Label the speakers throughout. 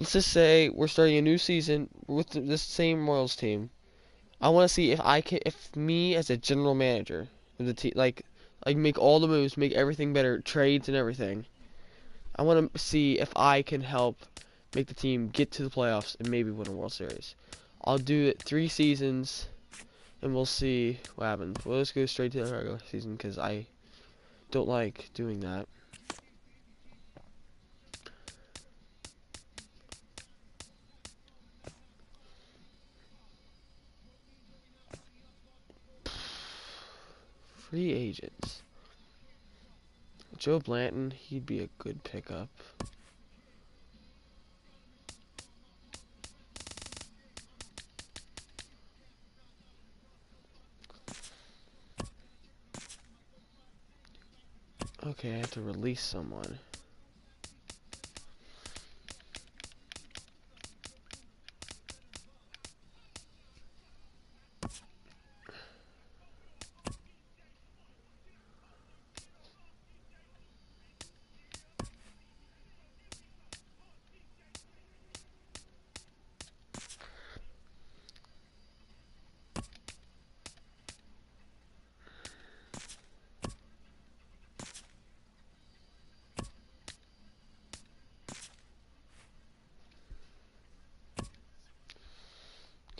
Speaker 1: let's just say we're starting a new season with this same Royals team. I want to see if I can, if me as a general manager of the team, like make all the moves, make everything better, trades and everything. I want to see if I can help make the team get to the playoffs and maybe win a World Series. I'll do it 3 seasons, and we'll see what happens. We'll just go straight to the regular season because I don't like doing that. Free agents. Joe Blanton, he'd be a good pickup. Okay, I have to release someone.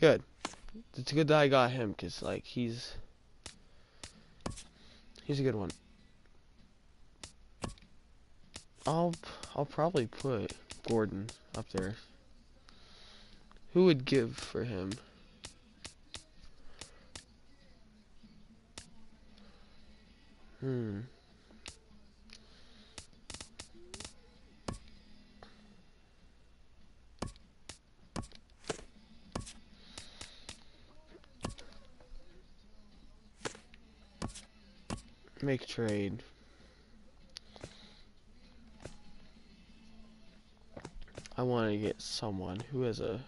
Speaker 1: Good. It's good that I got him, cause like he's a good one. I'll I'll probably put Gordon up there. Who would give for him? Hmm. Make trade. I want to get someone who has a.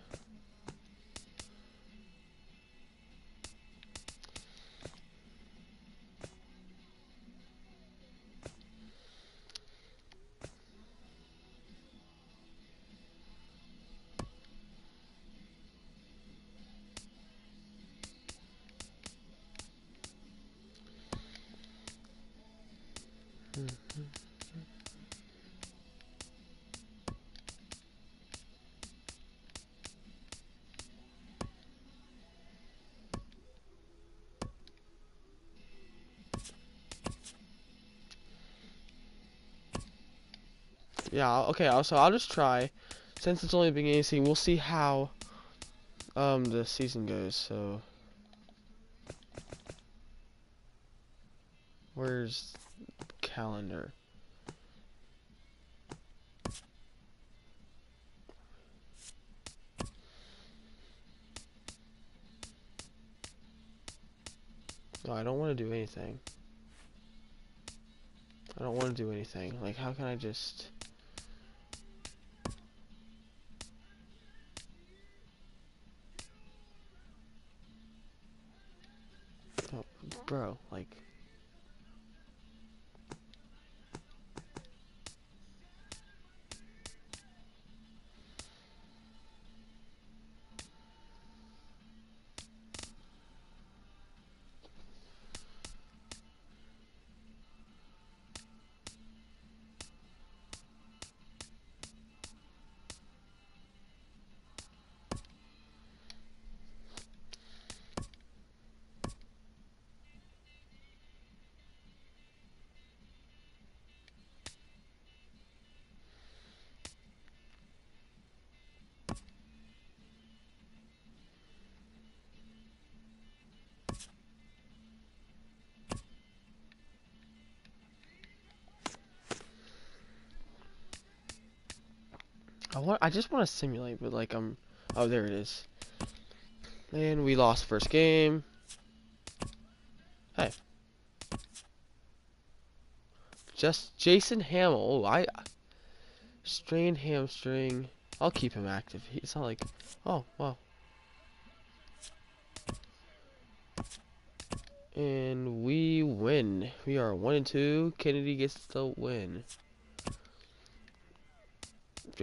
Speaker 1: Yeah. Okay. So I'll just try. Since it's only the beginning of the season, we'll see how the season goes. So where's calendar? No, I don't want to do anything. I don't want to do anything. Like, how can I just... Oh, bro, like... I just want to simulate, but like, oh, there it is. And we lost first game. Hey. Just Jason Hamill. Oh, strained hamstring. I'll keep him active. It's not like... Oh, wow. And we win. We are 1-2. Kennedy gets the win.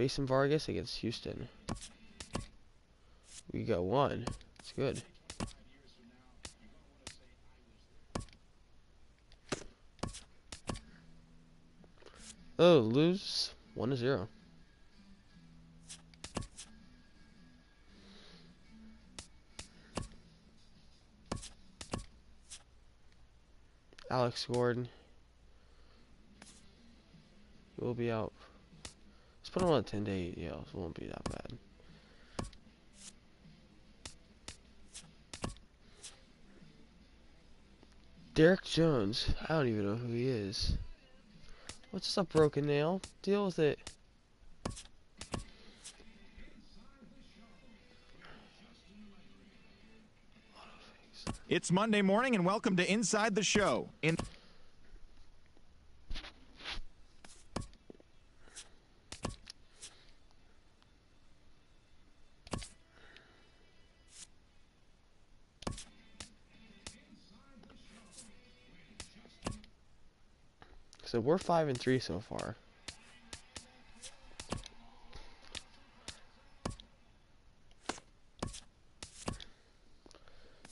Speaker 1: Jason Vargas against Houston. We got one. It's good. Oh, lose 1-0. Alex Gordon. He will be out. Let's put him on a 10-day EDL. It won't be that bad. Derek Jones. I don't even know who he is. What's up, Broken Nail? Deal with it.
Speaker 2: It's Monday morning, and welcome to Inside the Show.
Speaker 1: So we're 5-3 so far.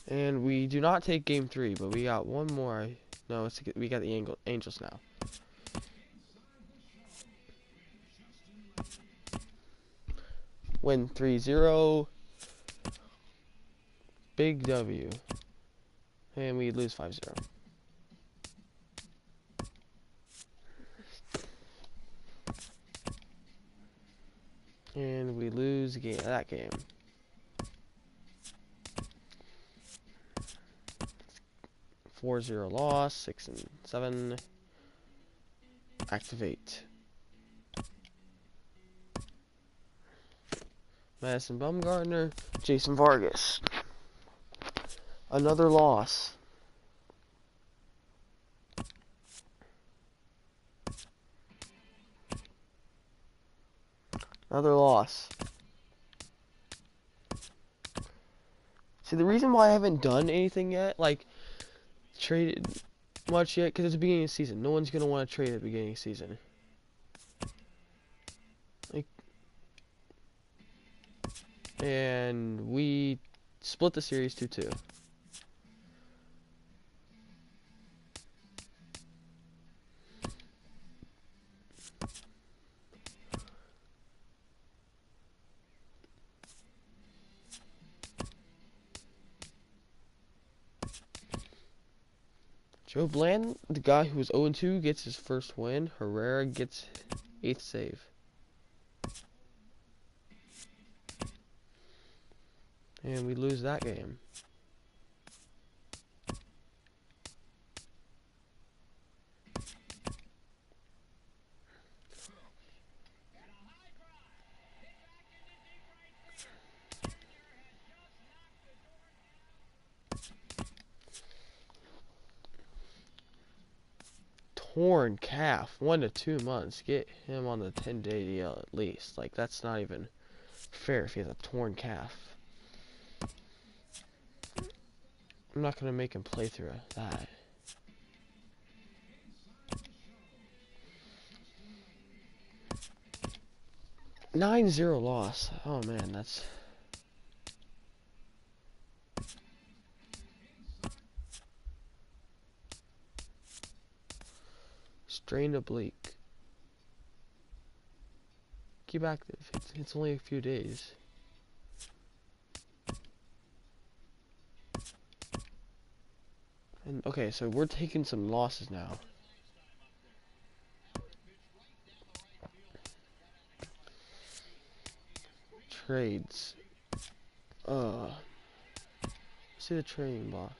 Speaker 1: And we do not take game 3, but we got one more. No, we got the Angels now. Win 3-0. Big W. And we lose 5-0. And we lose that game. - 4-0 loss, 6-7. Activate. Madison Bumgarner, Jason Vargas. Another loss. Another loss. See, the reason why I haven't done anything yet, like, traded much yet, because it's the beginning of the season. No one's going to want to trade at the beginning of the season. Like, and we split the series 2-2. Joe Bland, the guy who was 0-2, gets his first win. Herrera gets 8th save. And we lose that game. Torn calf, 1 to 2 months. Get him on the 10-day DL at least. Like, that's not even fair if he has a torn calf. I'm not gonna make him play through that. - 9-0 loss. Oh man, that's strained oblique. Keep active. It's only a few days. And okay, so we're taking some losses now. Trades. See the trading block.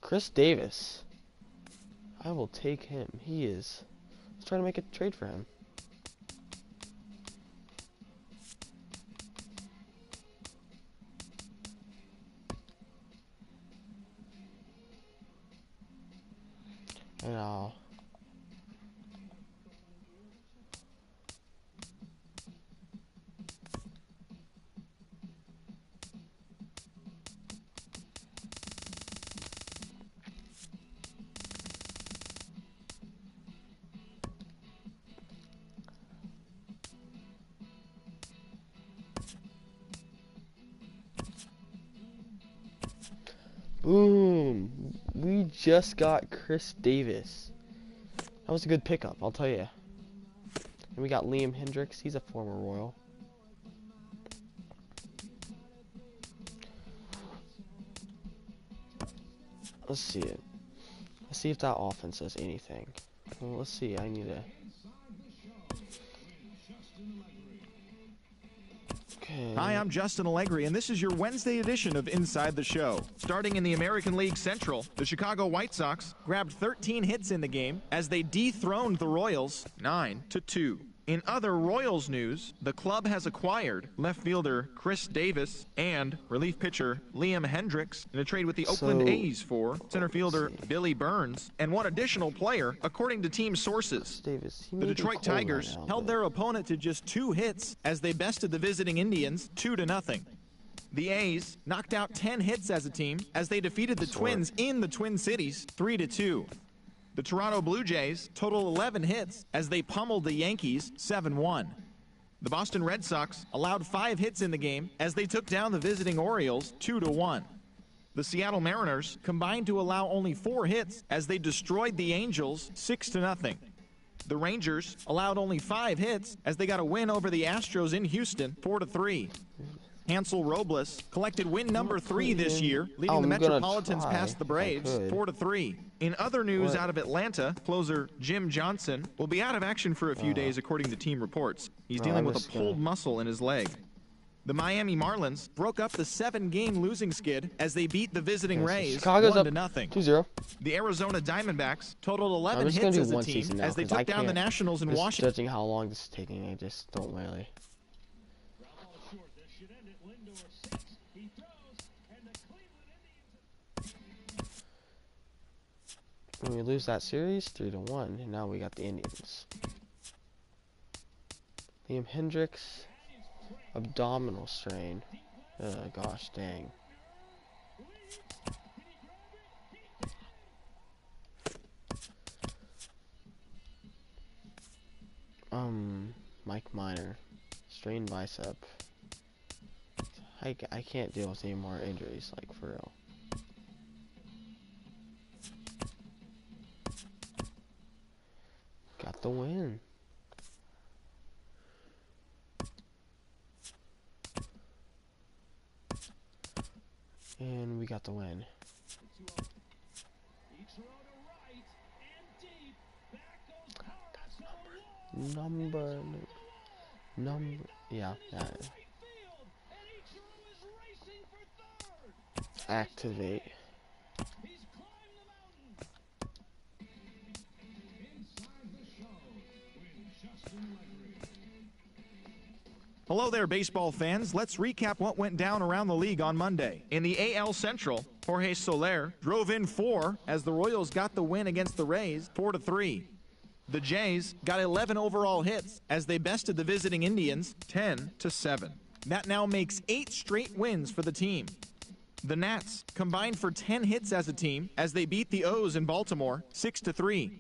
Speaker 1: Chris Davis. I will take him. He is. Let's try to make a trade for him. And I'll... Boom. We just got Chris Davis. That was a good pickup, I'll tell you. And we got Liam Hendriks. He's a former Royal. Let's see it. Let's see if that offense does anything. Well, let's see. I need to. Okay.
Speaker 2: Hi, I'm Justin Allegri, and this is your Wednesday edition of Inside the Show. Starting in the American League Central, the Chicago White Sox grabbed 13 hits in the game as they dethroned the Royals 9-2. In other Royals news, the club has acquired left fielder Chris Davis and relief pitcher Liam Hendriks in a trade with the Oakland A's for center fielder Billy Burns and one additional player, according to team sources.
Speaker 1: Davis,
Speaker 2: The Detroit Tigers held their opponent to just 2 hits as they bested the visiting Indians 2-0. The A's knocked out 10 hits as a team as they defeated the Twins in the Twin Cities 3-2. The Toronto Blue Jays totaled 11 hits as they pummeled the Yankees 7-1. The Boston Red Sox allowed 5 hits in the game as they took down the visiting Orioles 2-1. The Seattle Mariners combined to allow only 4 hits as they destroyed the Angels 6-0. The Rangers allowed only 5 hits as they got a win over the Astros in Houston 4-3. Hansel Robles collected win number 3 this year, leading the Metropolitans past the Braves 4-3. In other news out of Atlanta, closer Jim Johnson will be out of action for a few days according to team reports. He's dealing with a pulled muscle in his leg. The Miami Marlins broke up the 7-game losing skid as they beat the visiting Rays
Speaker 1: Chicago's
Speaker 2: 1-0.
Speaker 1: 2-0.
Speaker 2: The Arizona Diamondbacks totaled 11 hits as a team as they took down the Nationals in Washington.
Speaker 1: Judging how long this is taking, I just don't really. When we lose that series, 3-1, and now we got the Indians. Liam Hendriks, abdominal strain. Gosh dang. Mike Minor, strained bicep. I can't deal with any more injuries, like for real. Got the win. And we got the win. Number, yeah. Activate.
Speaker 2: Hello there, baseball fans. Let's recap what went down around the league on Monday. In the AL Central, Jorge Soler drove in 4 as the Royals got the win against the Rays 4-3. The Jays got 11 overall hits as they bested the visiting Indians 10-7. That now makes 8 straight wins for the team. The Nats combined for 10 hits as a team as they beat the O's in Baltimore 6-3.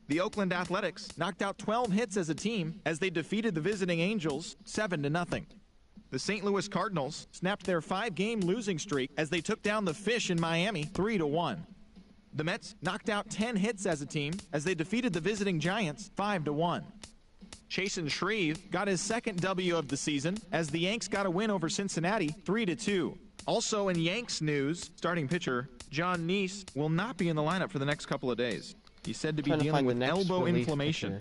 Speaker 2: The Oakland Athletics knocked out 12 hits as a team as they defeated the visiting Angels 7-0. The St. Louis Cardinals snapped their 5-game losing streak as they took down the Fish in Miami 3-1. The Mets knocked out 10 hits as a team as they defeated the visiting Giants 5-1. Chasen Shreve got his 2nd W of the season as the Yanks got a win over Cincinnati 3-2. Also in Yanks news, starting pitcher John Neese will not be in the lineup for the next couple of days. He's said to be dealing with elbow inflammation.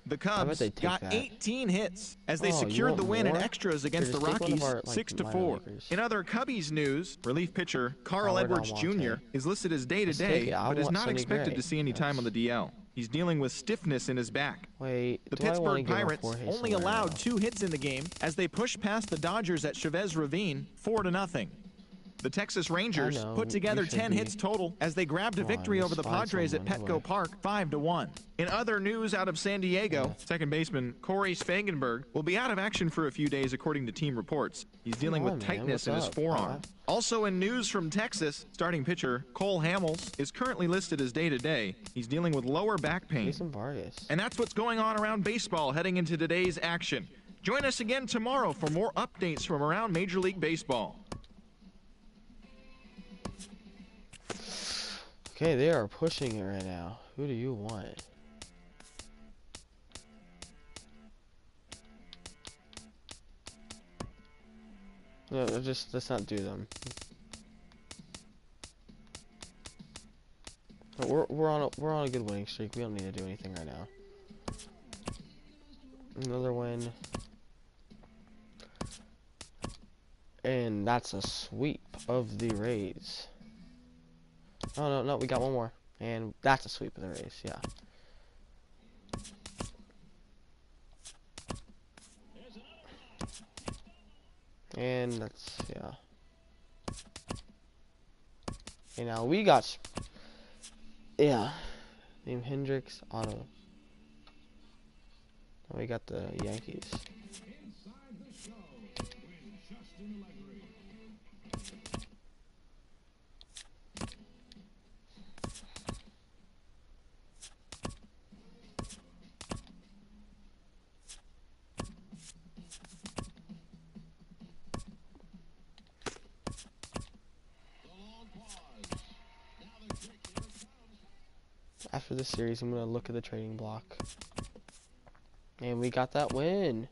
Speaker 2: The Cubs got 18 hits as they secured the win in extras against the Rockies 6-4. In other Cubbies news, relief pitcher Carl Edwards Jr. is listed as day-to-day, but is not expected to see any time on the DL. He's dealing with stiffness in his back.
Speaker 1: Wait,
Speaker 2: the Pittsburgh Pirates only allowed 2 hits in the game as they pushed past the Dodgers at Chavez Ravine 4-0. The Texas Rangers put together 10 hits total as they grabbed a victory over the Padres at Petco Park 5-1. In other news out of San Diego, second baseman Corey Spangenberg will be out of action for a few days according to team reports. He's dealing with tightness in his forearm. Also in news from Texas, starting pitcher Cole Hamels is currently listed as day-to-day. He's dealing with lower back pain. And that's what's going on around baseball heading into today's action. Join us again tomorrow for more updates from around Major League Baseball.
Speaker 1: Okay, they are pushing it right now. Who do you want? No, just let's not do them. We're on a good winning streak. We don't need to do anything right now. Another win. And that's a sweep of the Rays. Oh no, we got one more. And that's a sweep of the Rays, yeah. And that's, yeah. Okay, now we got, yeah. Name Hendricks, Auto. Now we got the Yankees. After this series, I'm going to look at the trading block. And we got that win.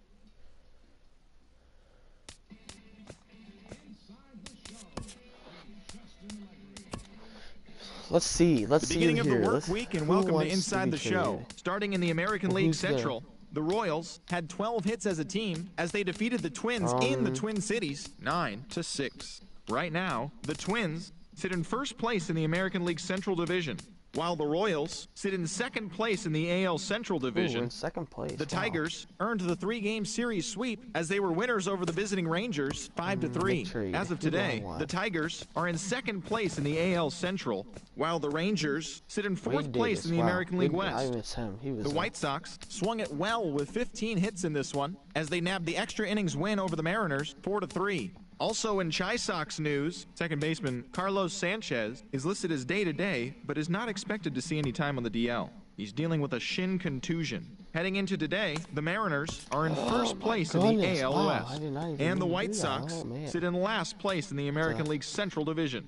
Speaker 1: Let's see. Let's see
Speaker 2: Beginning of the
Speaker 1: here.
Speaker 2: work week, and welcome to Inside the Show.
Speaker 1: Traded?
Speaker 2: Starting in the American
Speaker 1: Well,
Speaker 2: League
Speaker 1: who's
Speaker 2: Central, the Royals had 12 hits as a team as they defeated the Twins in the Twin Cities 9-6. Right now, the Twins sit in first place in the American League Central Division, while the Royals sit in second place in the AL Central Division.
Speaker 1: Ooh, in second place.
Speaker 2: The
Speaker 1: wow.
Speaker 2: Tigers earned the 3-game series sweep as they were winners over the visiting Rangers 5-3. As of today, the Tigers are in second place in the AL Central, while the Rangers sit in fourth place in the American League West.
Speaker 1: I miss him. He was
Speaker 2: The White Sox swung it well with 15 hits in this one as they nabbed the extra innings win over the Mariners 4-3. Also in Chi Sox news, second baseman Carlos Sanchez is listed as day-to-day, but is not expected to see any time on the DL. He's dealing with a shin contusion. Heading into today, the Mariners are in first place in the AL West, and the White Sox sit in last place in the American League Central Division.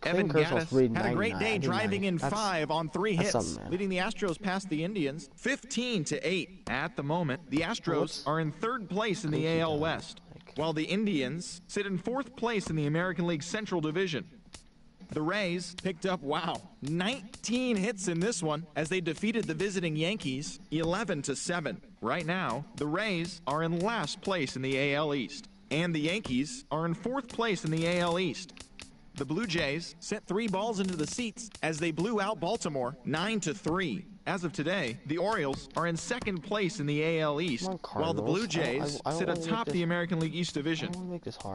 Speaker 2: Evan Gattis had a great day driving in 5 on 3 hits, leading the Astros past the Indians 15-8. At the moment, the Astros are in third place in the AL West, while the Indians sit in fourth place in the American League Central Division. The Rays picked up, 19 hits in this one as they defeated the visiting Yankees 11-7. Right now, the Rays are in last place in the AL East, and the Yankees are in fourth place in the AL East. The Blue Jays sent 3 balls into the seats as they blew out Baltimore 9-3. As of today, the Orioles are in second place in the AL East, while the Blue Jays sit atop the American League East Division.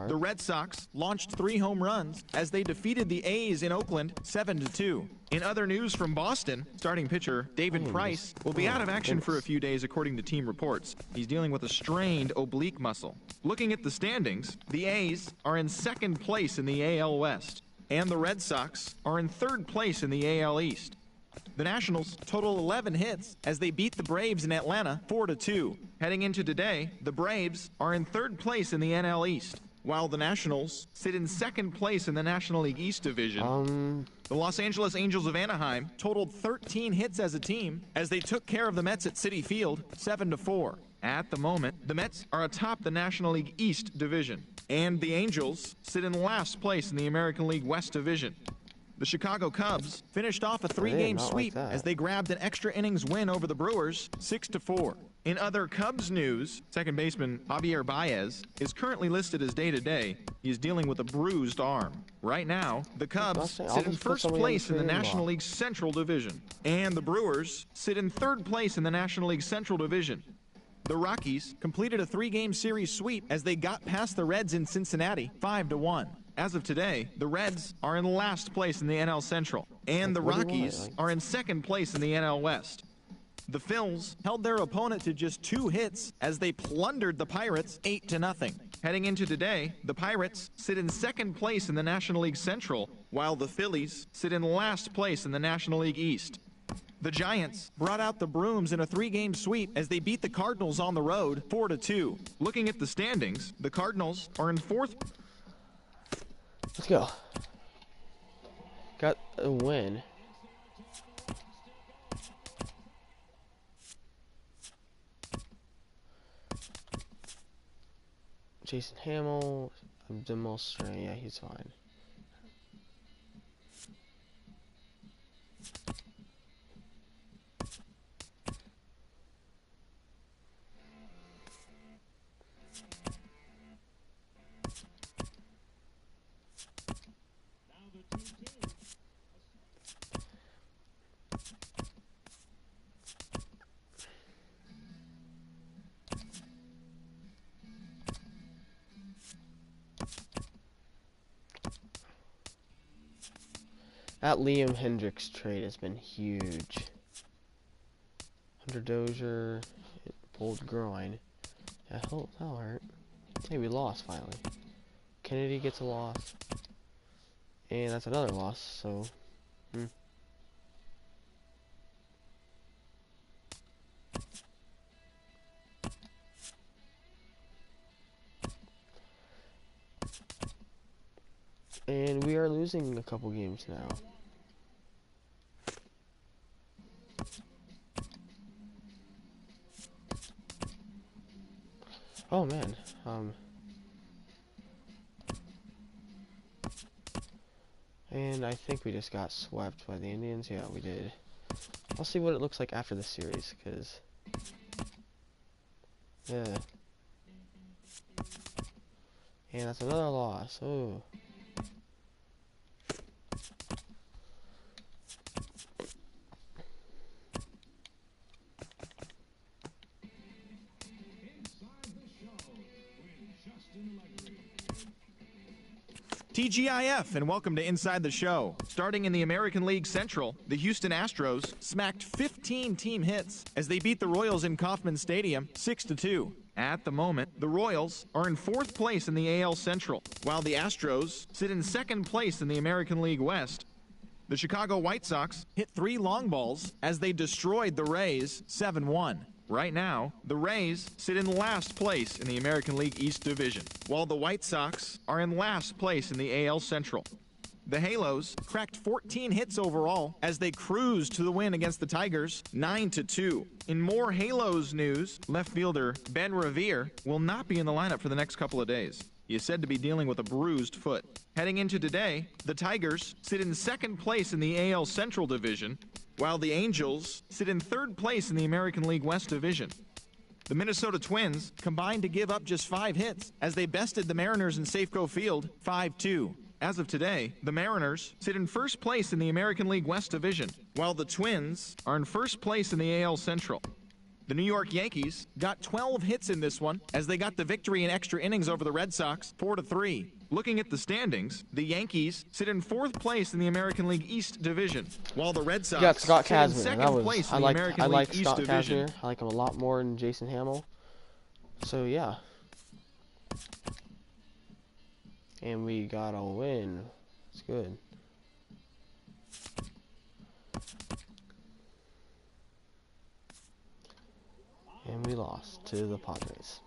Speaker 2: The Red Sox launched 3 home runs as they defeated the A's in Oakland 7-2. In other news from Boston, starting pitcher David Price will be out of action for a few days according to team reports. He's dealing with a strained oblique muscle. Looking at the standings, the A's are in second place in the AL West, and the Red Sox are in third place in the AL East. The Nationals total 11 hits as they beat the Braves in Atlanta 4-2. Heading into today, the Braves are in third place in the NL East, while the Nationals sit in second place in the National League East Division. The Los Angeles Angels of Anaheim totaled 13 hits as a team as they took care of the Mets at Citi Field 7-4. At the moment, the Mets are atop the National League East Division, and the Angels sit in last place in the American League West Division. The Chicago Cubs finished off a 3-game sweep as they grabbed an extra innings win over the Brewers 6-4. In other Cubs news, second baseman Javier Baez is currently listed as day-to-day. He is dealing with a bruised arm. Right now, the Cubs sit in first place in the National League Central Division, and the Brewers sit in third place in the National League Central Division. The Rockies completed a 3-game series sweep as they got past the Reds in Cincinnati 5-1. As of today, the Reds are in last place in the NL Central, and the Rockies are in second place in the NL West. The Phils held their opponent to just 2 hits as they plundered the Pirates 8-0. Heading into today, the Pirates sit in second place in the National League Central, while the Phillies sit in last place in the National League East. The Giants brought out the brooms in a 3-game sweep as they beat the Cardinals on the road 4-2. Looking at the standings, the Cardinals are in fourth.
Speaker 1: Let's go. Got a win. Jason Hamill, Abdul Strain, yeah, he's fine. That Liam Hendricks trade has been huge. Hunter Dozier, pulled groin. Yeah, that'll hurt. Hey, we lost finally. Kennedy gets a loss. And that's another loss, so... And we are losing a couple games now. Oh man, and I think we just got swept by the Indians. Yeah, we did. I'll see what it looks like after the series, because yeah, and that's another loss. Oh.
Speaker 2: TGIF and welcome to Inside the Show. Starting in the American League Central, the Houston Astros smacked 15 team hits as they beat the Royals in Kauffman Stadium 6-2. At the moment, the Royals are in 4th place in the AL Central, while the Astros sit in 2nd place in the American League West. The Chicago White Sox hit 3 long balls as they destroyed the Rays 7-1. Right now, the Rays sit in last place in the American League East Division, while the White Sox are in last place in the AL Central. The Halos cracked 14 hits overall as they cruised to the win against the Tigers 9-2. In more Halos news, left fielder Ben Revere will not be in the lineup for the next couple of days. He is said to be dealing with a bruised foot. Heading into today, the Tigers sit in 2nd place in the AL Central Division, while the Angels sit in 3rd place in the American League West Division. The Minnesota Twins combined to give up just 5 hits as they bested the Mariners in Safeco Field 5-2. As of today, the Mariners sit in 1st place in the American League West Division, while the Twins are in 1st place in the AL Central. The New York Yankees got 12 hits in this one as they got the victory in extra innings over the Red Sox 4-3. Looking at the standings, the Yankees sit in 4th place in the American League East Division, while the Red Sox
Speaker 1: Scott
Speaker 2: sit in
Speaker 1: Kazmir.
Speaker 2: 2nd place in the American League East
Speaker 1: Scott
Speaker 2: Division.
Speaker 1: Kazmir. I like him a lot more than Jason Hamill. So yeah. And we got a win. It's good. And we lost to the Padres.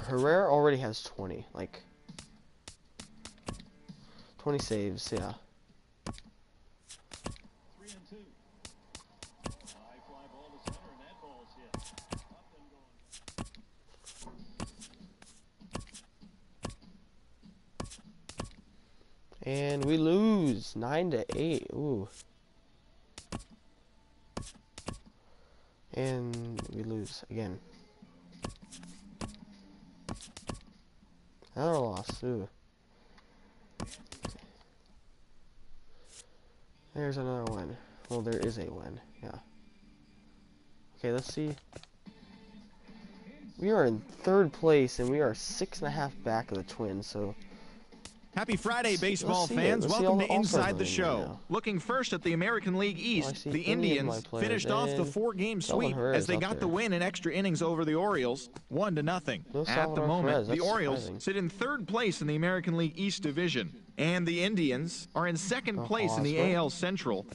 Speaker 1: Herrera already has 20, like 20 saves, yeah.
Speaker 3: 3-2. High fly ball to center, and that ball's hit. Up and going.
Speaker 1: And we lose 9-8. Ooh. And we lose again. Another loss. Ooh. There's another win. Well, there is a win. Yeah. Okay, let's see. We are in 3rd place, and we are 6.5 back of the Twins. So.
Speaker 2: Happy Friday, baseball
Speaker 1: see
Speaker 2: fans.
Speaker 1: it. Let's see
Speaker 2: Welcome
Speaker 1: all
Speaker 2: to
Speaker 1: the
Speaker 2: Inside the
Speaker 1: All-Stars
Speaker 2: show.
Speaker 1: right now.
Speaker 2: Looking first at the American League East,
Speaker 1: see
Speaker 2: the
Speaker 1: any of my
Speaker 2: Indians
Speaker 1: players,
Speaker 2: finished off the
Speaker 1: and
Speaker 2: 4-game
Speaker 1: Salvador
Speaker 2: sweep
Speaker 1: Perez
Speaker 2: as they
Speaker 1: out
Speaker 2: got the
Speaker 1: there.
Speaker 2: win in extra innings over the Orioles, 1-0.
Speaker 1: No
Speaker 2: At the
Speaker 1: Salvador
Speaker 2: moment,
Speaker 1: Perez,
Speaker 2: the
Speaker 1: that's
Speaker 2: Orioles
Speaker 1: surprising.
Speaker 2: sit in 3rd place in the American League East Division, and the Indians are in 2nd place in the
Speaker 1: Hosmer.
Speaker 2: AL Central.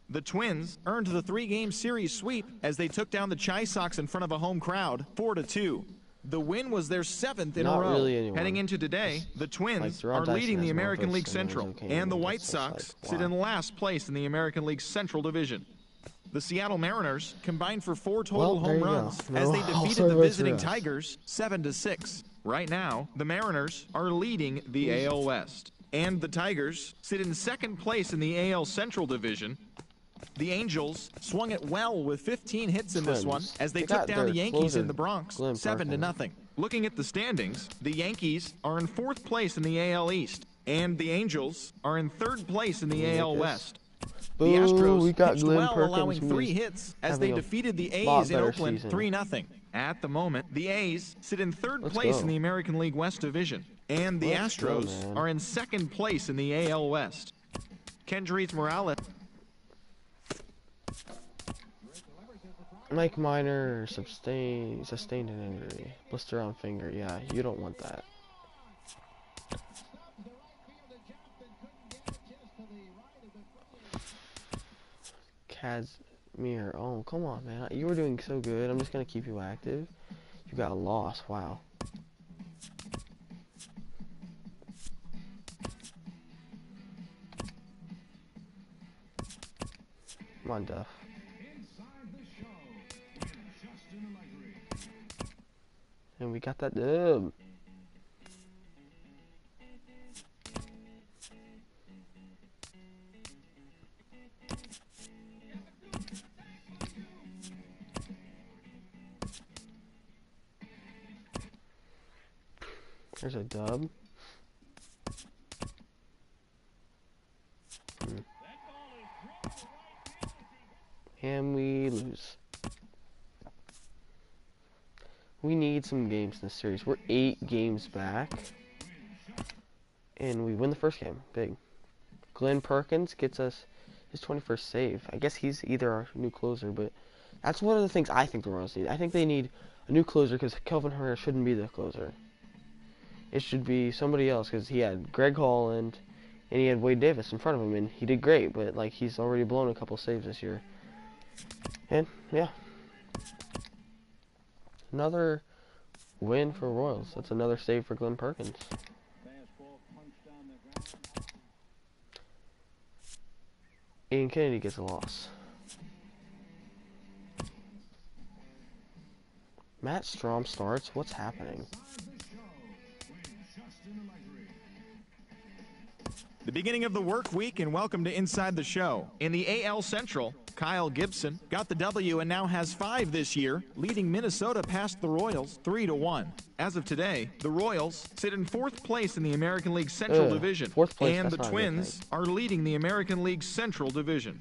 Speaker 2: The Twins earned the 3-game series sweep as they took down the Chi Sox in front of a home crowd 4-2. The win was their 7th in
Speaker 1: Not
Speaker 2: a row.
Speaker 1: really anyone.
Speaker 2: Heading into today, the Twins
Speaker 1: Deron
Speaker 2: are
Speaker 1: Dyson
Speaker 2: leading the
Speaker 1: has more
Speaker 2: American
Speaker 1: votes
Speaker 2: League
Speaker 1: than
Speaker 2: Central,
Speaker 1: okay,
Speaker 2: and the
Speaker 1: it's
Speaker 2: White
Speaker 1: just
Speaker 2: Sox
Speaker 1: like,
Speaker 2: sit
Speaker 1: wow.
Speaker 2: in last place in the American League Central Division. The Seattle Mariners combined for 4 total
Speaker 1: Well, there
Speaker 2: home
Speaker 1: you go.
Speaker 2: runs
Speaker 1: No
Speaker 2: as they
Speaker 1: also
Speaker 2: defeated the
Speaker 1: votes for
Speaker 2: visiting
Speaker 1: us.
Speaker 2: Tigers 7-6. Right now, the Mariners are leading the AL West, and the Tigers sit in second place in the AL Central Division. The Angels swung it well with 15 hits in this one
Speaker 1: Twins.
Speaker 2: as they
Speaker 1: They
Speaker 2: took
Speaker 1: got
Speaker 2: down the
Speaker 1: their
Speaker 2: Yankees
Speaker 1: closer,
Speaker 2: in the Bronx
Speaker 1: Glenn
Speaker 2: 7-0.
Speaker 1: Perkins.
Speaker 2: Looking at the standings, the Yankees are in 4th place in the AL East, and the Angels are in 3rd place in the
Speaker 1: You
Speaker 2: AL
Speaker 1: like this?
Speaker 2: West.
Speaker 1: Boo,
Speaker 2: The Astros
Speaker 1: we got
Speaker 2: pitched
Speaker 1: Glenn
Speaker 2: well,
Speaker 1: Perkins,
Speaker 2: allowing
Speaker 1: who
Speaker 2: 3
Speaker 1: is
Speaker 2: hits as they
Speaker 1: having a
Speaker 2: defeated the
Speaker 1: lot
Speaker 2: A's in
Speaker 1: better
Speaker 2: Oakland
Speaker 1: season.
Speaker 2: 3-0. At the moment, the A's sit in 3rd
Speaker 1: Let's
Speaker 2: place
Speaker 1: go.
Speaker 2: in the American League West Division, and the
Speaker 1: Let's go,
Speaker 2: Astros
Speaker 1: man.
Speaker 2: are in 2nd place in the AL West. Kendrys Morales.
Speaker 1: Mike Minor sustained an injury. Blister on finger. Yeah, you don't want that. Casimir. Oh, come on, man. You were doing so good. I'm just going to keep you active. You got a loss. Wow. Come on, Duff. And we got that dub. There's a dub. And we lose. We need some games in this series. We're 8 games back. And we win the first game. Big. Glenn Perkins gets us his 21st save. I guess he's either our new closer, but that's one of the things I think the Royals need. I think they need a new closer because Kelvin Herrera shouldn't be the closer. It should be somebody else because he had Greg Holland and he had Wade Davis in front of him, and he did great, but like he's already blown a couple saves this year. And yeah, another win for Royals. That's another save for Glenn Perkins.
Speaker 3: Fastball punched down the ground.
Speaker 1: Ian Kennedy gets a loss. Matt Strom starts. What's happening?
Speaker 2: The beginning of the work week, and welcome to Inside the Show. In the AL Central, Kyle Gibson got the W and now has 5 this year, leading Minnesota past the Royals 3-1. As of today, the Royals sit in 4th place in the American League Central Division,
Speaker 1: 4th place,
Speaker 2: and
Speaker 1: that's
Speaker 2: the
Speaker 1: not a good
Speaker 2: Twins
Speaker 1: thing.
Speaker 2: are leading the American League Central Division.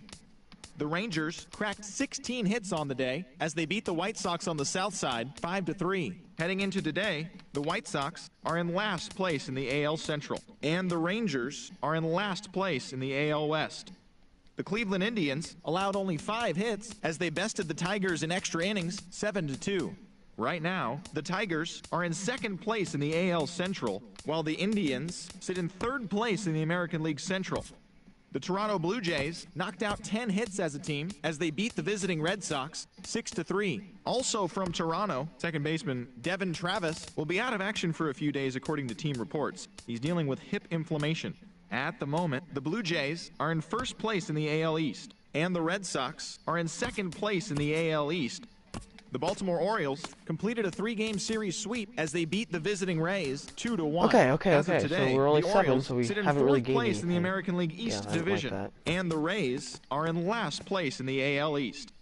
Speaker 2: The Rangers cracked 16 hits on the day as they beat the White Sox on the south side 5-3. Heading into today, the White Sox are in last place in the AL Central, and the Rangers are in last place in the AL West. The Cleveland Indians allowed only 5 hits as they bested the Tigers in extra innings 7-2. Right now, the Tigers are in 2nd place in the AL Central, while the Indians sit in 3rd place in the American League Central. The Toronto Blue Jays knocked out 10 hits as a team as they beat the visiting Red Sox 6-3. Also from Toronto, second baseman Devin Travis will be out of action for a few days according to team reports. He's dealing with hip inflammation. At the moment, the Blue Jays are in 1st place in the AL East, and the Red Sox are in 2nd place in the AL East. The Baltimore Orioles completed a 3-game series sweep as they beat the visiting Rays 2-1.
Speaker 1: Okay.
Speaker 2: As of
Speaker 1: So
Speaker 2: today,
Speaker 1: we're only
Speaker 2: the
Speaker 1: 7,
Speaker 2: Orioles
Speaker 1: so we
Speaker 2: sit in
Speaker 1: haven't
Speaker 2: 4th
Speaker 1: really gained
Speaker 2: place in the
Speaker 1: anything.
Speaker 2: American League East
Speaker 1: Yeah, I don't like
Speaker 2: Division,
Speaker 1: that.
Speaker 2: and the Rays are in last place in the AL East.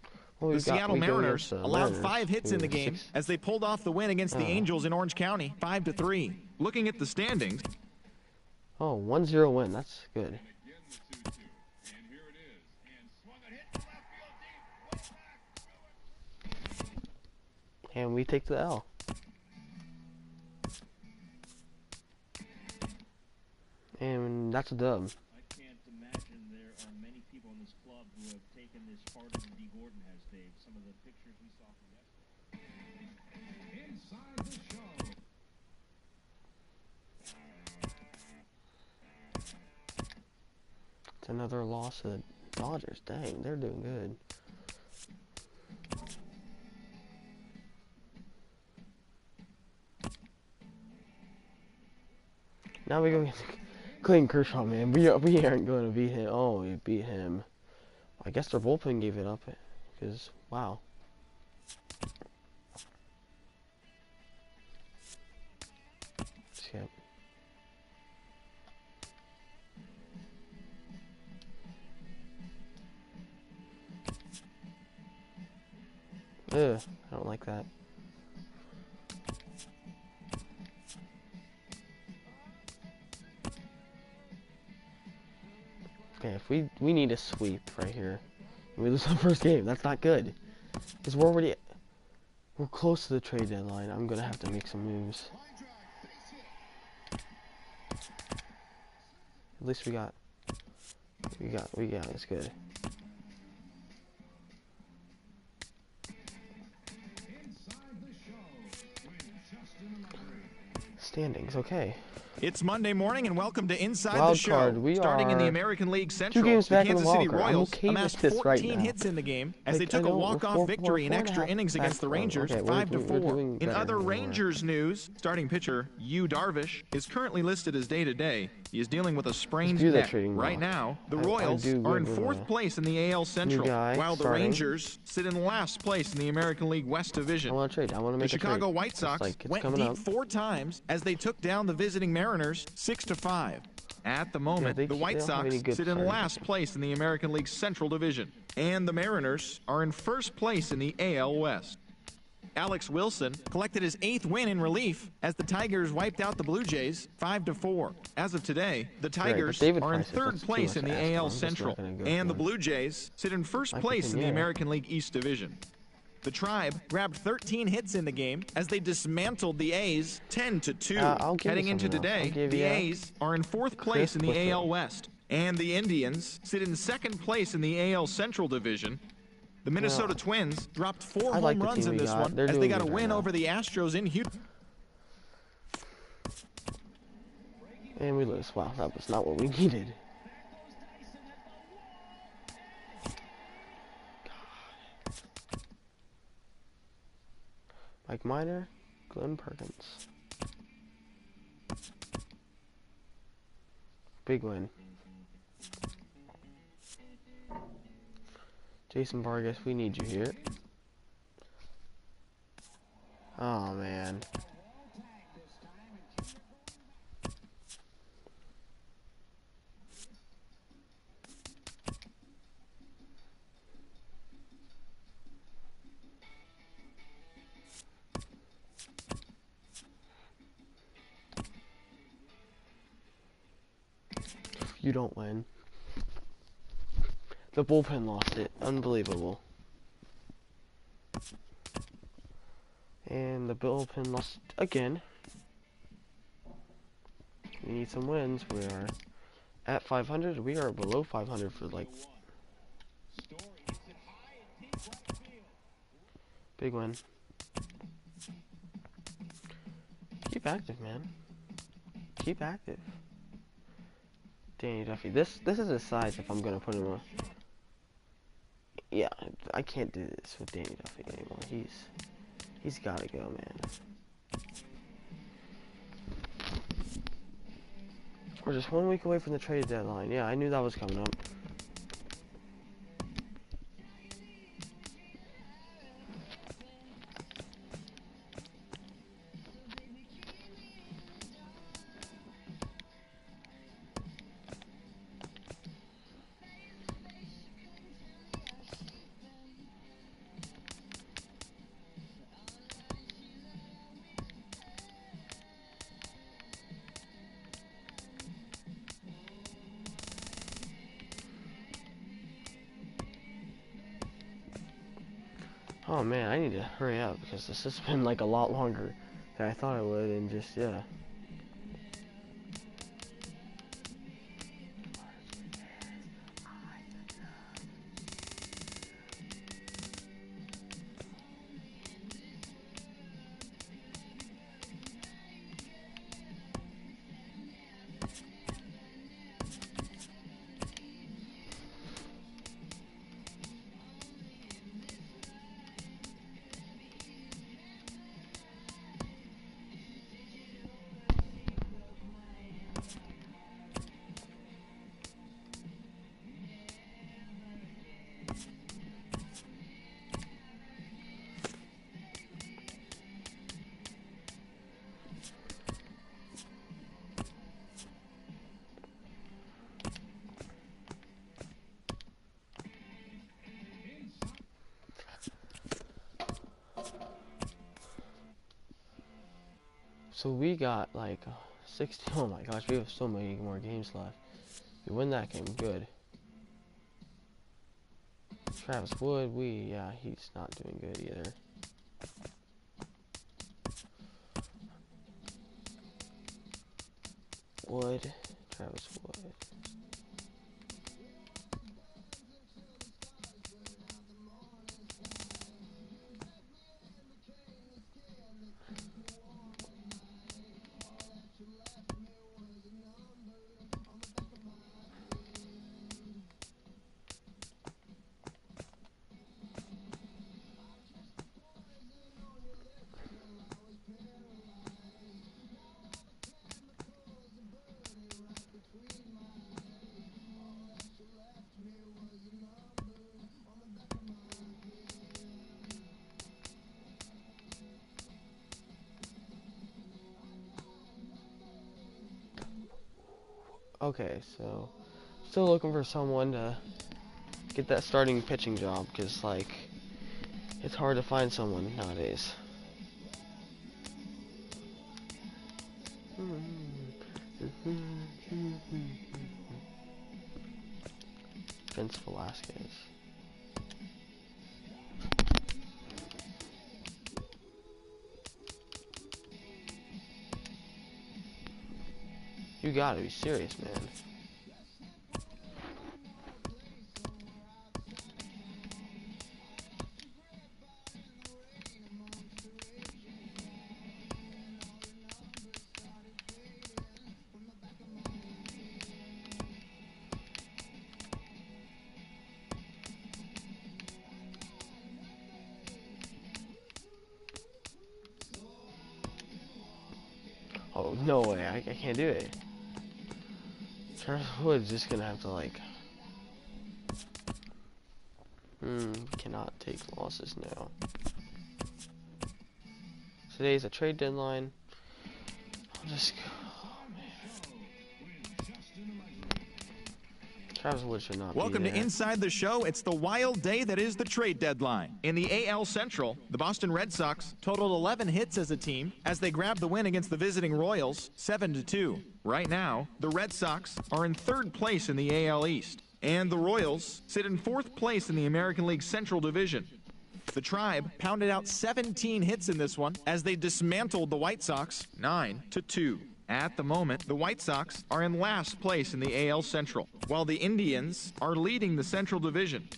Speaker 1: Well,
Speaker 2: The Seattle
Speaker 1: we go
Speaker 2: Mariners
Speaker 1: against the
Speaker 2: allowed
Speaker 1: Mariners,
Speaker 2: 5 hits in the
Speaker 1: who
Speaker 2: game
Speaker 1: 6
Speaker 2: as they pulled off the win against the Angels in Orange County 5-3. Looking at the standings,
Speaker 1: Oh, 1-0 win. That's good.
Speaker 3: And here it is. And swung and hit to left field deep. Way back through it.
Speaker 1: And we take the L. And that's a dub.
Speaker 4: I can't imagine there are many people in this club who have taken this harder than D. Gordon has, Dave. Some of the pictures we saw from yesterday.
Speaker 3: Inside the show.
Speaker 1: It's another loss of Dodgers, dang, they're doing good. Now we go get Clayton Kershaw, man. We aren't going to beat him. Oh, we beat him. I guess their bullpen gave it up, because wow. Yep. Ugh, I don't like that. Okay, if we need a sweep right here. We lose the first game. That's not good. Because we're close to the trade deadline. I'm gonna have to make some moves. At least we got it's good. Standings, okay.
Speaker 2: It's Monday morning, and welcome to Inside
Speaker 1: Wild
Speaker 2: the Show.
Speaker 1: card, we
Speaker 2: Starting in the
Speaker 1: are
Speaker 2: American League Central,
Speaker 1: 2 games
Speaker 2: the
Speaker 1: back in the
Speaker 2: Kansas City
Speaker 1: wild card. I'm
Speaker 2: Royals
Speaker 1: okay with
Speaker 2: amassed
Speaker 1: this right
Speaker 2: 14
Speaker 1: now.
Speaker 2: hits in the game as they
Speaker 1: Like,
Speaker 2: took
Speaker 1: I
Speaker 2: a
Speaker 1: know,
Speaker 2: walk-off
Speaker 1: we're
Speaker 2: victory in
Speaker 1: 4.5
Speaker 2: extra innings
Speaker 1: back
Speaker 2: against the
Speaker 1: from-
Speaker 2: Rangers,
Speaker 1: okay,
Speaker 2: 5-4.
Speaker 1: we're doing
Speaker 2: In
Speaker 1: better
Speaker 2: other
Speaker 1: than we were.
Speaker 2: Rangers news, starting pitcher Yu Darvish is currently listed as day-to-day. He is dealing with a sprained
Speaker 1: do that
Speaker 2: neck.
Speaker 1: trading
Speaker 2: Right
Speaker 1: block.
Speaker 2: now, the
Speaker 1: I
Speaker 2: Royals
Speaker 1: do
Speaker 2: are in
Speaker 1: good with
Speaker 2: 4th
Speaker 1: a
Speaker 2: place in the AL Central,
Speaker 1: guy
Speaker 2: while the
Speaker 1: starting.
Speaker 2: Rangers sit in last place in the American League West Division.
Speaker 1: I want to trade. I want to
Speaker 2: The
Speaker 1: make a trade.
Speaker 2: Chicago White
Speaker 1: It's
Speaker 2: Sox
Speaker 1: like, it's
Speaker 2: went
Speaker 1: coming
Speaker 2: deep
Speaker 1: up.
Speaker 2: 4 times as they took down the visiting Mariners 6-5. At the moment,
Speaker 1: they
Speaker 2: the White
Speaker 1: don't have any
Speaker 2: Sox
Speaker 1: good
Speaker 2: sit in
Speaker 1: starting
Speaker 2: last place in the American League Central Division, and the Mariners are in 1st place in the AL West. Alex Wilson collected his 8th win in relief as the Tigers wiped out the Blue Jays 5-4. As of today, the Tigers
Speaker 1: David
Speaker 2: are in
Speaker 1: Price is
Speaker 2: 3rd
Speaker 1: just too
Speaker 2: place
Speaker 1: much
Speaker 2: in the
Speaker 1: to ask for.
Speaker 2: AL
Speaker 1: I'm just not
Speaker 2: Central,
Speaker 1: gonna go
Speaker 2: and
Speaker 1: for
Speaker 2: the
Speaker 1: it.
Speaker 2: Blue Jays sit in 1st
Speaker 1: Mike
Speaker 2: place in the
Speaker 1: Piniella.
Speaker 2: American League East Division. The Tribe grabbed 13 hits in the game as they dismantled the A's 10-2.
Speaker 1: I'll give you
Speaker 2: Heading into
Speaker 1: something else.
Speaker 2: today,
Speaker 1: I'll give
Speaker 2: the
Speaker 1: you
Speaker 2: A's are in 4th place in the
Speaker 1: Chris
Speaker 2: AL
Speaker 1: Whistler.
Speaker 2: West, and the Indians sit in 2nd place in the AL Central Division. The Minnesota Twins dropped 4
Speaker 1: I like
Speaker 2: home
Speaker 1: the
Speaker 2: runs
Speaker 1: team
Speaker 2: in
Speaker 1: we
Speaker 2: this
Speaker 1: got.
Speaker 2: one
Speaker 1: They're
Speaker 2: as they
Speaker 1: doing
Speaker 2: got a
Speaker 1: good right
Speaker 2: win
Speaker 1: now.
Speaker 2: over the Astros in Houston.
Speaker 1: And we lose. Wow, that was not what we needed. Mike Minor, Glenn Perkins. Big win. Jason Vargas, we need you here. Oh, man. You don't win. The bullpen lost it. Unbelievable. And the bullpen lost again. We need some wins. We are at 500. We are below 500 for like big win. Keep active, man. Keep active. Danny Duffy. This is his size if I'm gonna put him on. Yeah, I can't do this with Danny Duffy anymore. He's gotta go, man. We're just 1 week away from the trade deadline. Yeah, I knew that was coming up. Oh man, I need to hurry up because this has been like a lot longer than I thought it would, and just yeah. So we got like 60. Oh my gosh, we have so many more games left. We win that game, good. Travis Wood, yeah, he's not doing good either. Wood, Travis Wood. Okay, so still looking for someone to get that starting pitching job, because like it's hard to find someone nowadays. Vince Velasquez. You gotta be serious, man. Oh, no way, I can't do it. Travis Wood's just gonna have to like... cannot take losses now. Today's a trade deadline. I'll just go... Oh, man. Travis Wood should not
Speaker 2: Welcome
Speaker 1: be
Speaker 2: to
Speaker 1: there.
Speaker 2: Inside the Show. It's the wild day that is the trade deadline. In the AL Central, the Boston Red Sox totaled 11 hits as a team as they grabbed the win against the visiting Royals 7-2. Right now, the Red Sox are in third place in the AL East, and the Royals sit in fourth place in the American League Central Division. The Tribe pounded out 17 hits in this one as they dismantled the White Sox 9-2. At the moment, the White Sox are in last place in the AL Central, while the Indians are leading the Central Division.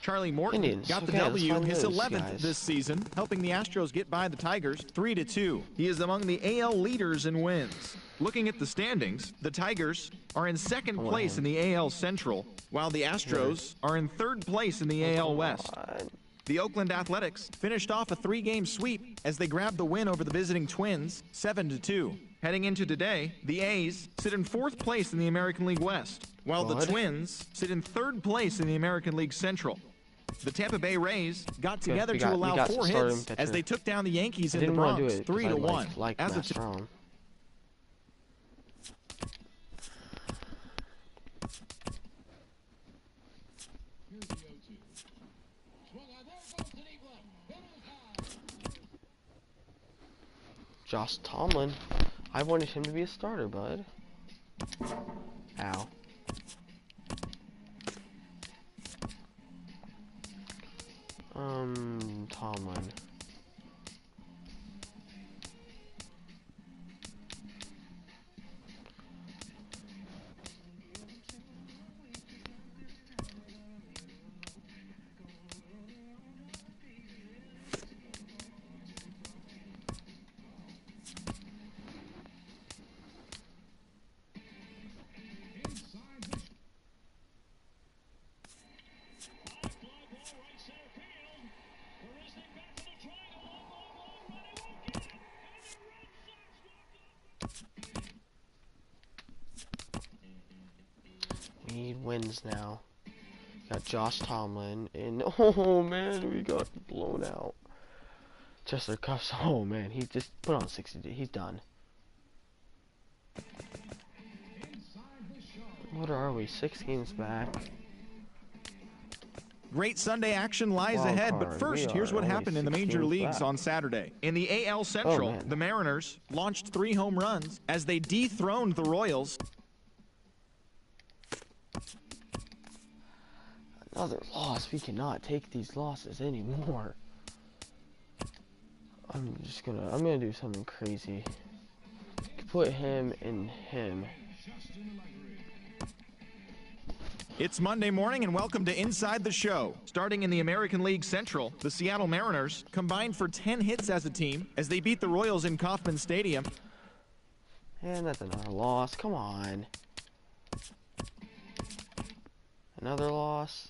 Speaker 2: Charlie Morton
Speaker 1: Indians.
Speaker 2: got the
Speaker 1: Okay, let's
Speaker 2: W,
Speaker 1: find
Speaker 2: his
Speaker 1: those
Speaker 2: 11th
Speaker 1: guys.
Speaker 2: this season, helping the Astros get by the Tigers 3-2. He is among the AL leaders in wins. Looking at the standings, the Tigers are in second place in the AL Central, while the Astros are in third place in the AL West. The Oakland Athletics finished off a 3-game sweep as they grabbed the win over the visiting Twins 7-2. Heading into today, the A's sit in fourth place in the American League West, while the
Speaker 1: What?
Speaker 2: Twins sit in third place in the American League Central. The Tampa Bay Rays got together
Speaker 1: we
Speaker 2: to
Speaker 1: got
Speaker 2: allow 4
Speaker 1: starting
Speaker 2: hits
Speaker 1: pitcher.
Speaker 2: as they took down the Yankees
Speaker 1: I
Speaker 2: in the
Speaker 1: didn't want
Speaker 2: Bronx
Speaker 1: to do it
Speaker 2: 3-1.
Speaker 1: like
Speaker 2: As
Speaker 1: Matt
Speaker 2: the
Speaker 1: Strom.
Speaker 3: Here's the 0-2. Swung on, there goes to deep left. Hit is high.
Speaker 1: Josh Tomlin. I wanted him to be a starter, bud. Ow. Tomlin. We need wins now. Got Josh Tomlin and oh man, we got blown out. Chester Cuffs, oh man, he just put on 60. He's done. What are we? 6 games back.
Speaker 2: Great Sunday action lies
Speaker 1: Wild
Speaker 2: ahead, but
Speaker 1: card.
Speaker 2: first,
Speaker 1: We
Speaker 2: here's
Speaker 1: are
Speaker 2: what
Speaker 1: only
Speaker 2: happened in the
Speaker 1: 6
Speaker 2: major
Speaker 1: games
Speaker 2: leagues
Speaker 1: back.
Speaker 2: on Saturday. In the AL Central,
Speaker 1: man.
Speaker 2: the Mariners launched 3 home runs as they dethroned the Royals.
Speaker 1: Another loss. We cannot take these losses anymore. I'm gonna do something crazy. Put him in him.
Speaker 2: It's Monday morning and welcome to Inside the Show. Starting in the American League Central, the Seattle Mariners combined for 10 hits as a team as they beat the Royals in Kauffman Stadium.
Speaker 1: And that's another loss. Come on. Another loss.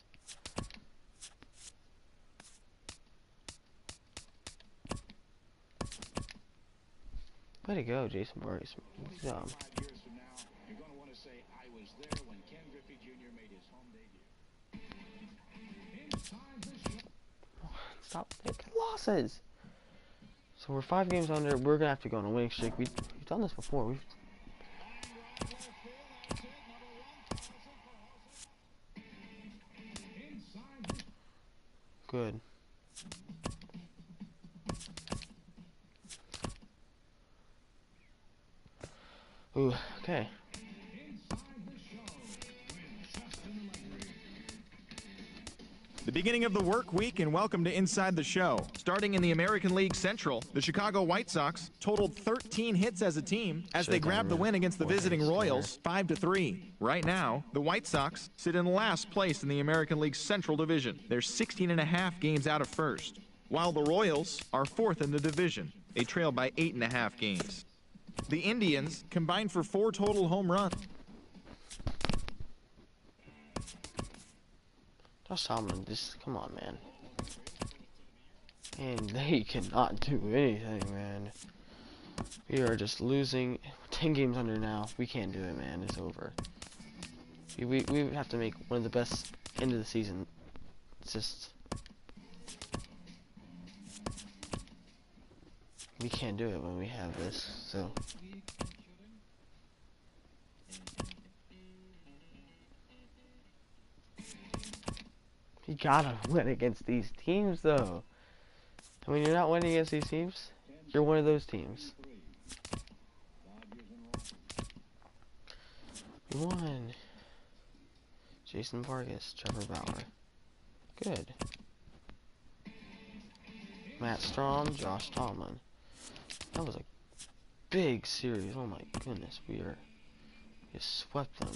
Speaker 1: Way to go, Jason Vargas.
Speaker 3: Years from now, you're going to want to say, I was there when Ken Griffey Jr. made his home debut.
Speaker 1: Stop taking losses. So we're 5 games under. We're gonna have to go on a winning streak. We've done this before. Good. Ooh, okay.
Speaker 2: The beginning of the work week and welcome to Inside the Show. Starting in the American League Central, the Chicago White Sox totaled 13 hits as a team as they grabbed the win against the visiting Royals 5-3. Right now, the White Sox sit in last place in the American League Central Division. They're 16.5 games out of first, while the Royals are 4th in the division. They trail by 8.5 games. The Indians combined for 4 total home runs.
Speaker 1: Josh Tomlin, just come on, man. And they cannot do anything, man. We are just losing. 10 games under now. We can't do it, man. It's over. We have to make one of the best end of the season. It's just we can't do it when we have this. So. You gotta win against these teams, though. And when you're not winning against these teams, you're one of those teams. We won. Jason Vargas, Trevor Bauer. Good. Matt Strom, Josh Tomlin. That was a big series. Oh my goodness, we just swept them.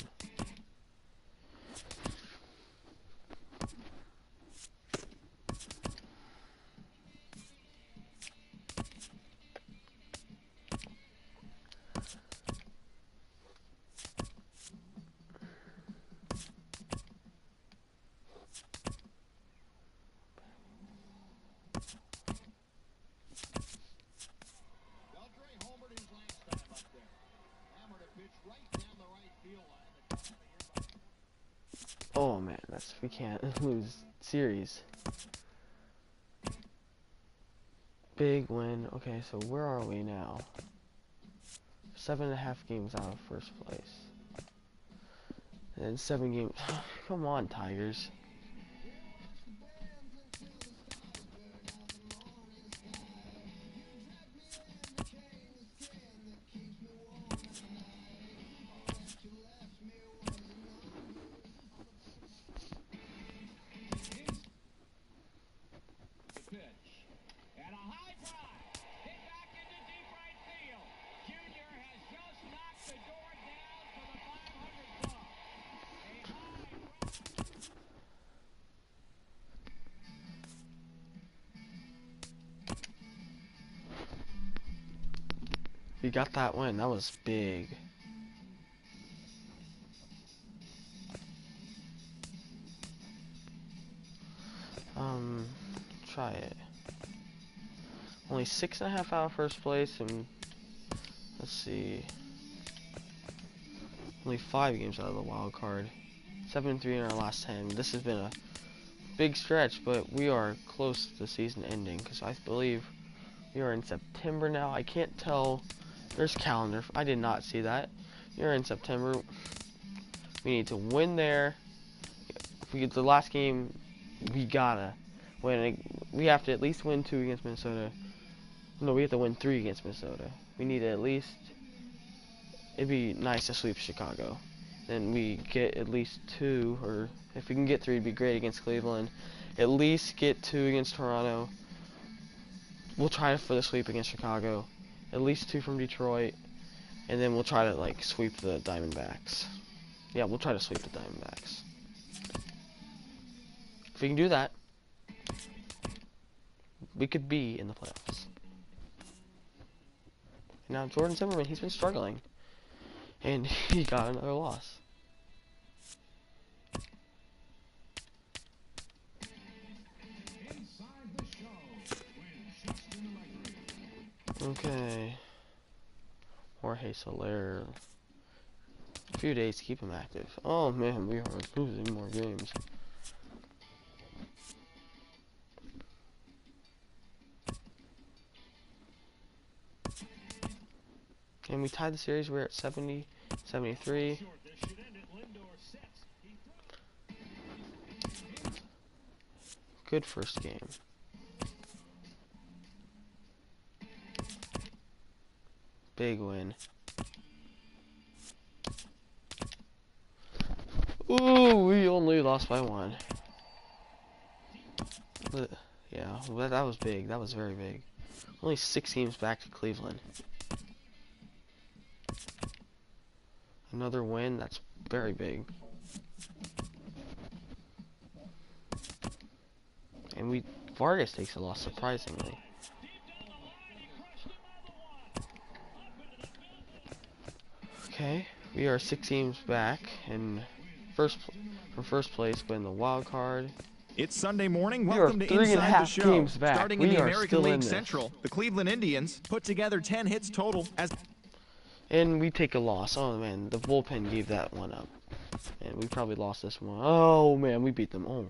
Speaker 1: Oh man, we can't lose series. Big win. Okay, so where are we now? 7.5 games out of first place. And 7 games. Come on, Tigers. We got that win. That was big. Try it. Only 6.5 out of first place, and let's see. Only 5 games out of the wild card. 7-3 in our last 10. This has been a big stretch, but we are close to the season ending because I believe we are in September now. I can't tell. There's calendar. I did not see that. You're in September. We need to win there. If we get the last game we gotta win. We have to at least win 2 against Minnesota. No, we have to win 3 against Minnesota. We need to at least. It'd be nice to sweep Chicago. Then we get at least 2, or if we can get 3, it'd be great against Cleveland. At least get 2 against Toronto. We'll try for the sweep against Chicago. At least 2 from Detroit. And then we'll try to, like, sweep the Diamondbacks. Yeah, we'll try to sweep the Diamondbacks. If we can do that, we could be in the playoffs. Now, Jordan Zimmerman, he's been struggling. And he got another loss. Okay. Jorge Soler. A few days to keep him active. Oh man, we are losing more games. And we tied the series. We're at 70, 73. Good first game. Big win. Ooh, we only lost by 1. But, yeah, that was big. That was very big. Only 6 games back to Cleveland. Another win. That's very big. And Vargas takes a loss, surprisingly. Okay, we are 6 games back in first place, but in the wild card.
Speaker 2: It's Sunday morning.
Speaker 1: We
Speaker 2: Welcome
Speaker 1: are
Speaker 2: to
Speaker 1: 3.5
Speaker 2: Inside the Show.
Speaker 1: games back.
Speaker 2: Starting
Speaker 1: We
Speaker 2: in the
Speaker 1: are
Speaker 2: American
Speaker 1: still in
Speaker 2: League
Speaker 1: this.
Speaker 2: Central, the Cleveland Indians put together 10 hits total as
Speaker 1: And we take a loss. Oh man, the bullpen gave that one up. And we probably lost this one. Oh man, we beat them. Oh,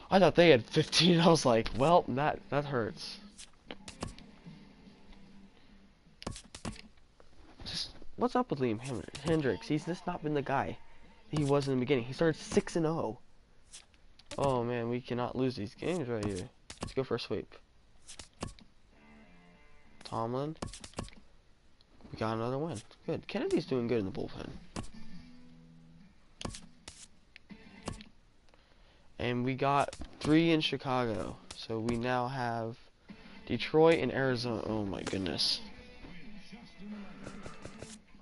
Speaker 1: I thought they had 15. I was like, well, that hurts. Just what's up with Liam Hendricks? He's just not been the guy he was in the beginning. He started 6-0. Oh man, we cannot lose these games right here. Let's go for a sweep. Tomlin. We got another win. Good. Kennedy's doing good in the bullpen. And we got 3 in Chicago. So we now have Detroit and Arizona. Oh my goodness.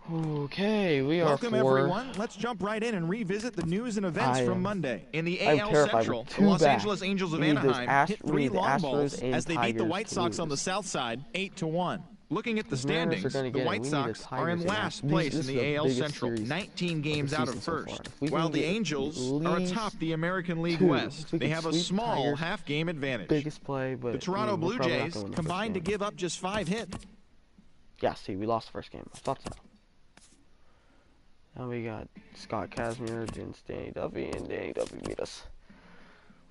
Speaker 1: Okay, we are
Speaker 2: Welcome
Speaker 1: 4.
Speaker 2: everyone. Let's jump right in and revisit the news and events from Monday. In the
Speaker 1: I'm
Speaker 2: AL
Speaker 1: terrified.
Speaker 2: Central,
Speaker 1: We're
Speaker 2: the
Speaker 1: 2
Speaker 2: Los
Speaker 1: back.
Speaker 2: Angeles Angels of
Speaker 1: We need those
Speaker 2: Anaheim hit
Speaker 1: we
Speaker 2: 3
Speaker 1: need the
Speaker 2: long
Speaker 1: Astros
Speaker 2: balls
Speaker 1: and
Speaker 2: as they beat the
Speaker 1: Tigers
Speaker 2: White
Speaker 1: to
Speaker 2: Sox on the
Speaker 1: lose.
Speaker 2: south side 8-1. Looking at the
Speaker 1: The Mariners are
Speaker 2: standings,
Speaker 1: gonna
Speaker 2: the
Speaker 1: get it.
Speaker 2: White
Speaker 1: We need
Speaker 2: Sox
Speaker 1: the
Speaker 2: are in
Speaker 1: Tigers and
Speaker 2: last
Speaker 1: Astros.
Speaker 2: place
Speaker 1: This
Speaker 2: in
Speaker 1: is
Speaker 2: the
Speaker 1: the
Speaker 2: AL
Speaker 1: biggest
Speaker 2: Central,
Speaker 1: series
Speaker 2: 19 games out of
Speaker 1: season so far.
Speaker 2: first,
Speaker 1: If we
Speaker 2: while
Speaker 1: can
Speaker 2: the
Speaker 1: get
Speaker 2: Angels
Speaker 1: at
Speaker 2: are
Speaker 1: least
Speaker 2: atop the American League
Speaker 1: 2,
Speaker 2: West.
Speaker 1: if we
Speaker 2: They
Speaker 1: can
Speaker 2: have a
Speaker 1: sweep
Speaker 2: small
Speaker 1: Tigers,
Speaker 2: half-game advantage.
Speaker 1: biggest play, but
Speaker 2: The Toronto
Speaker 1: we're
Speaker 2: Blue
Speaker 1: probably not
Speaker 2: Jays
Speaker 1: gonna win the first
Speaker 2: combined to
Speaker 1: game.
Speaker 2: give up just 5 hits.
Speaker 1: Yeah, see, we lost the first game. I thought so. Now we got Scott Kazmir against Danny Duffy, and Danny Duffy beat us.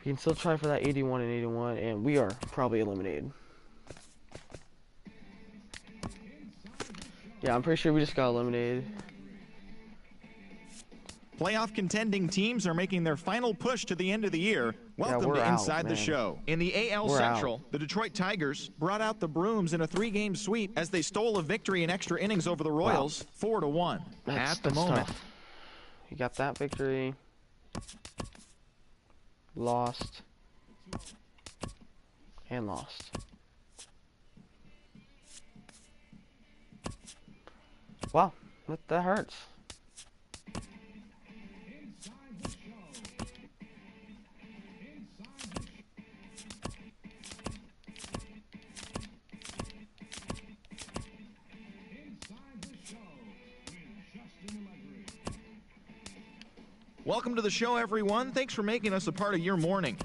Speaker 1: We can still try for that 81 and 81, and we are probably eliminated. Yeah, I'm pretty sure we just got eliminated.
Speaker 2: Playoff contending teams are making their final push to the end of the year. Welcome
Speaker 1: we're
Speaker 2: to
Speaker 1: out,
Speaker 2: Inside the
Speaker 1: man.
Speaker 2: Show. In the AL
Speaker 1: We're
Speaker 2: Central,
Speaker 1: out.
Speaker 2: the Detroit Tigers brought out the brooms in a 3-game sweep as they stole a victory in extra innings over the Royals, 4-1. At the moment,
Speaker 1: tough. We got that victory. Lost. And lost. Wow, that hurts.
Speaker 2: welcome to the show, everyone. Thanks for making us a part of your morning.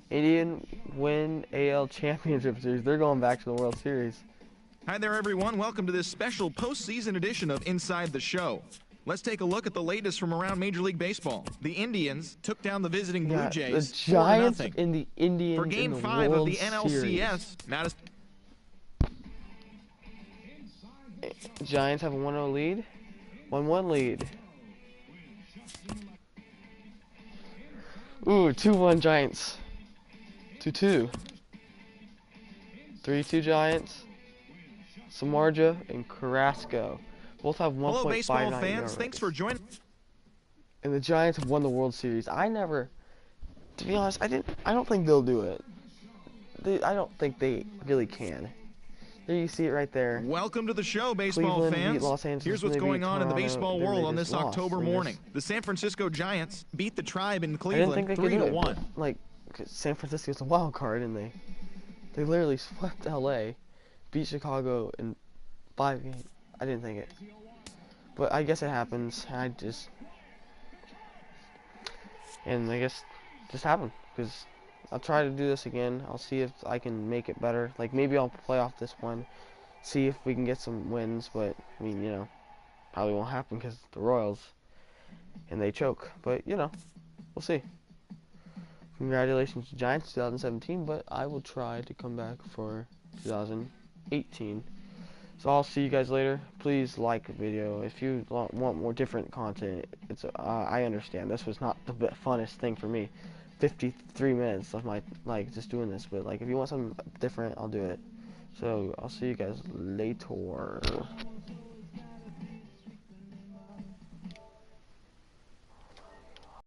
Speaker 1: Indian win AL Championship Series. They're going back to the World Series.
Speaker 2: Hi there, everyone. Welcome to this special postseason edition of Inside the Show. Let's take a look at the latest from around Major League Baseball. The Indians took down the visiting Blue
Speaker 1: Yeah,
Speaker 2: Jays
Speaker 1: the Giants
Speaker 2: 4-0.
Speaker 1: and the Indians
Speaker 2: For
Speaker 1: in
Speaker 2: Game
Speaker 1: the
Speaker 2: 5 of
Speaker 1: World
Speaker 2: the NLCS,
Speaker 1: Series.
Speaker 2: Madison.
Speaker 1: Giants have a 1-0 lead. 1-1 lead. Ooh, 2-1 Giants. 2-2. 3-2 Giants. Samardzija and Carrasco both have 1.59
Speaker 2: Hello, baseball fans.
Speaker 1: ERAs.
Speaker 2: Thanks for joining.
Speaker 1: And the Giants have won the World Series. To be honest, I don't think they'll do it. I don't think they really can. There you see it right there.
Speaker 2: Welcome to the show, baseball
Speaker 1: Cleveland beat
Speaker 2: fans.
Speaker 1: Los Angeles,
Speaker 2: Here's what's
Speaker 1: they beat
Speaker 2: going on in the
Speaker 1: Toronto,
Speaker 2: baseball
Speaker 1: then
Speaker 2: world
Speaker 1: they
Speaker 2: on
Speaker 1: just
Speaker 2: this
Speaker 1: lost.
Speaker 2: October
Speaker 1: They just-
Speaker 2: morning. The San Francisco Giants beat the Tribe in
Speaker 1: I didn't
Speaker 2: Cleveland
Speaker 1: think they could do it.
Speaker 2: 3-1.
Speaker 1: But, like, 'cause San Francisco's a wild card, and they literally swept LA, beat Chicago in 5 games. I didn't think it, but I guess it happens. I guess just happened because I'll try to do this again. I'll see if I can make it better. Like maybe I'll play off this one, see if we can get some wins. But I mean, probably won't happen because the Royals and they choke. But we'll see. Congratulations to Giants 2017, but I will try to come back for 2018. So I'll see you guys later. Please like the video if you want more different content. I understand this was not the funnest thing for me. 53 minutes of my just doing this, but if you want something different, I'll do it. So I'll see you guys later.